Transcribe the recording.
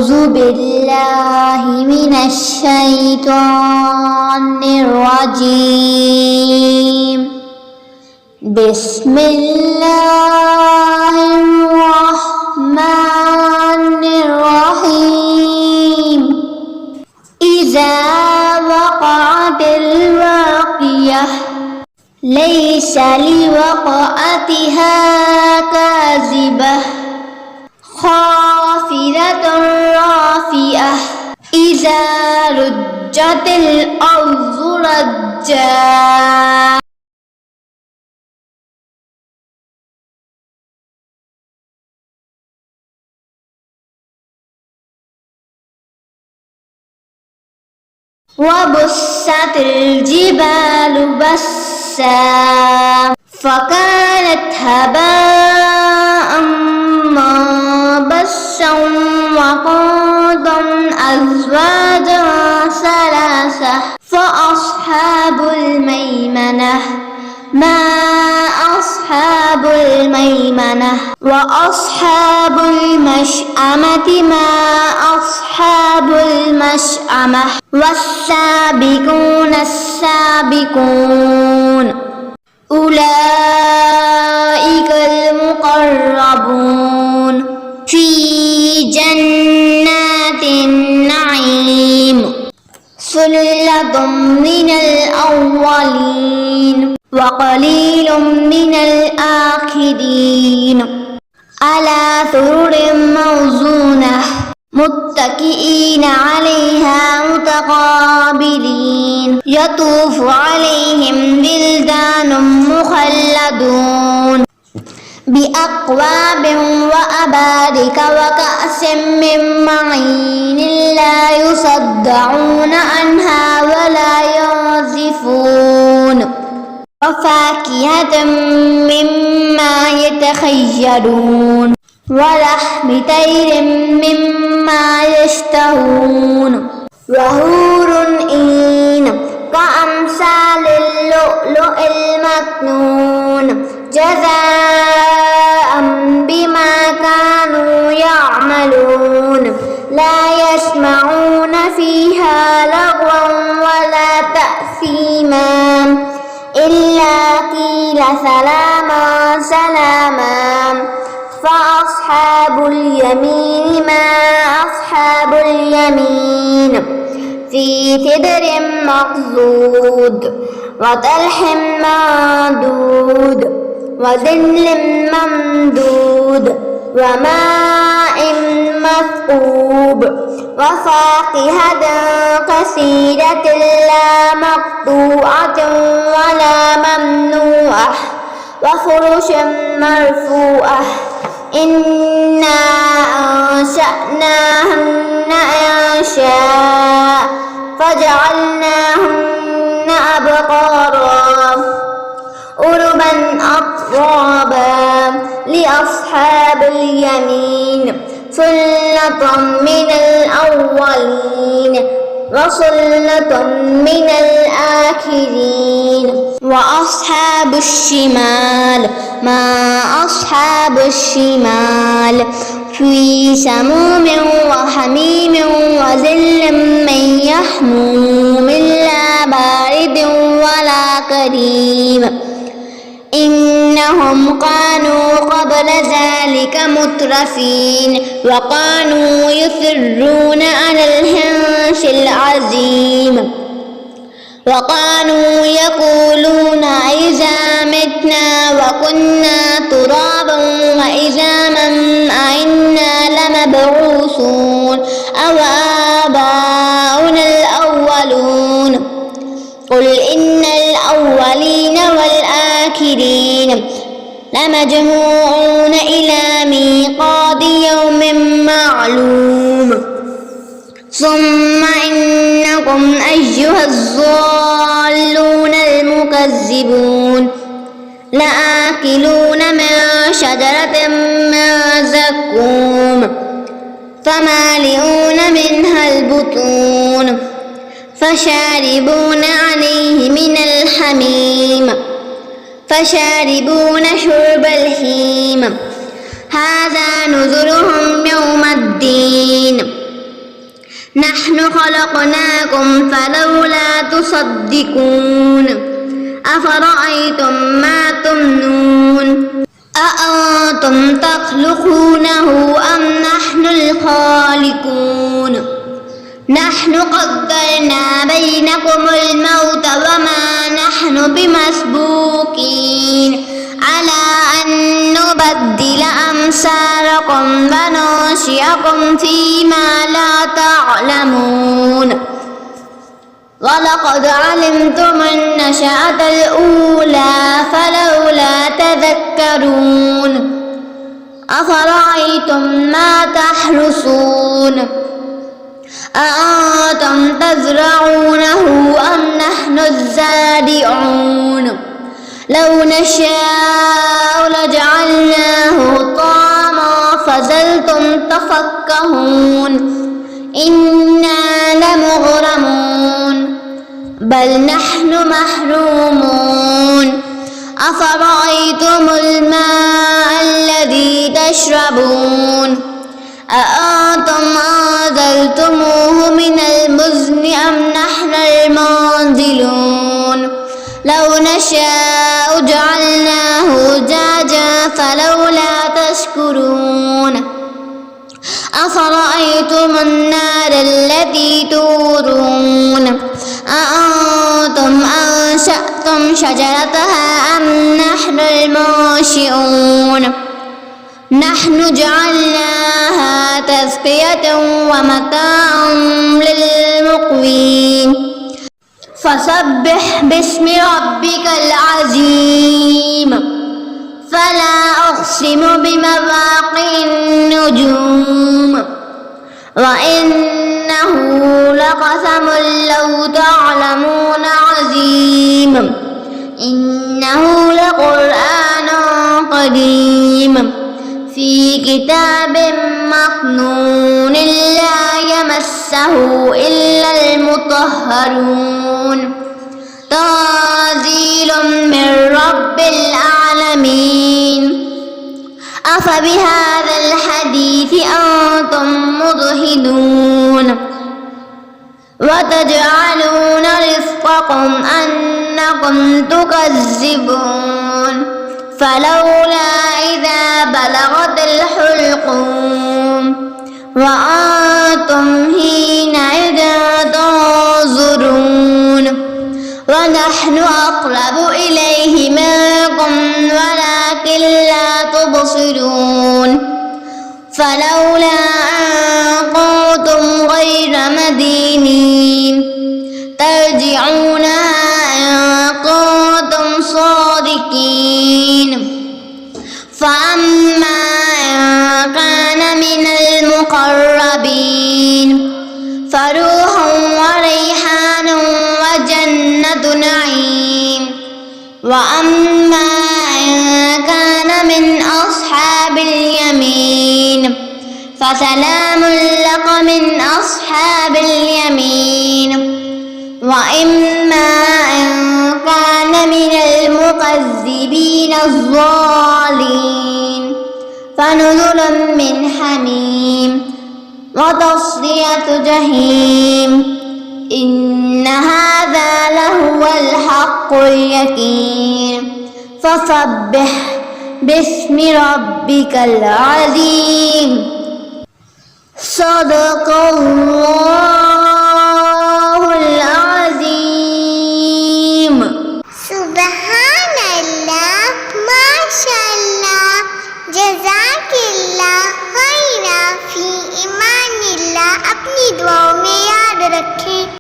أعوذ بالله من الشيطان الرجيم. بسم الله الرحمن الرحيم. إذا وقعت الواقية ليس لوقعتها كاذبة خافضة رافعة إذا رجت الأرض رجا وبست الجبال بسا فكانت هباء منبثا وكنتم أزواجا ثلاثة فأصحاب الميمنة ما أصحاب الميمنة وأصحاب المشأمة ما أصحاب المشأمة والسابقون السابقون أولئك المقربون في جنات النعيم ثلة من الأولين وقليل من الآخرين على سرر موزونة متكئين عليها متقابلين يطوف عليهم ولدان مخلدون بأكواب وأبارك وكأس من معين لا يصدعون عنها ولا ينزفون وفاكهة مما يتخيرون ولحم طير مما يشتهون وحور عين كأمثال اللؤلؤ المكنون جزاء بما كانوا يعملون لا يسمعون فيها لغوا ولا تأثيما إلا قيل سلاما سلاما فأصحاب اليمين ما أصحاب اليمين في سدر مخضود وطلح منضود وظل ممدود وماء مسكوب وفاكهة كثيرة لا مقطوعة ولا ممنوعة وفرش مرفوعة إنا أنشأناهن إنشاء فجعلناهن أبقارا عربا أترابا لأصحاب اليمين ثلة من الأولين وثلة من الآخرين وأصحاب الشمال ما أصحاب الشمال في سموم وحميم وظل من يحموم لا بارد ولا كريم إنهم كانوا قبل ذلك مترفين وكانوا يصرون على الحنث العظيم وكانوا يقولون إذا متنا وكنا ترابا وعظاما أئنا لمبعوثون أو آباؤنا الأولون قل إن الأولين والآخرين لمجموعون إلى ميقات يوم معلوم ثم إنكم أيها الضالون المكذبون لآكلون من شجرة من زقوم فمالئون منها البطون فشاربون عليه من الحميم فشاربون شرب الهيم هذا نزلهم يوم الدين نحن خلقناكم فلولا تصدقون أفرأيتم ما تمنون أأنتم تخلقونه أم نحن الخالقون نحن قدرنا بينكم الموت وما نحن بمسبوقين على أن نبدل أمثالكم وننشئكم فيما لا تعلمون ولقد علمتم النشأة الأولى فلولا تذكرون أفرأيتم ما تحرثون أأنتم تزرعونه أم نحن الزارعون لو نشاء لجعلناه طعاما فظلتم تفكهون إنا لمغرمون بل نحن محرومون أفرأيتم الماء الذي تشربون أأنتم أنزلتموه من المزن أم نحن المنزلون لو نشاء جعلناه جاجا فلولا تشكرون أفرأيتم النار التي تورون أأنتم أنشأتم شجرتها أم نحن المنشئون نحن جعلناها تذكرة ومتاعا للمقوين فسبح باسم ربك العظيم فلا أقسم بمواقع النجوم وإنه لقسم لو تعلمون عظيم إنه لقرآن قديم في كتاب مكنون لا يمسه إلا المطهرون تنزيل من رب العالمين أفبهذا الحديث أنتم مدهنون وتجعلون رزقكم أنكم تكذبون فلولا إذا بلغت الحلقوم وأنتم حينئذ تنظرون ونحن أقرب إليه منكم ولكن لا تبصرون فلولا أن كنتم غير مدينين ترجعونها إن كنتم صادقين فأما إن كان من المقربين فروح وريحان وجنة نعيم وأما إن كان من أصحاب اليمين فسلام لك من أصحاب اليمين وإما إن كان من المكذبين الضالين فنزل من حميم وتصلية جحيم إن هذا لهو الحق اليقين فسبح باسم ربك العظيم صدق الله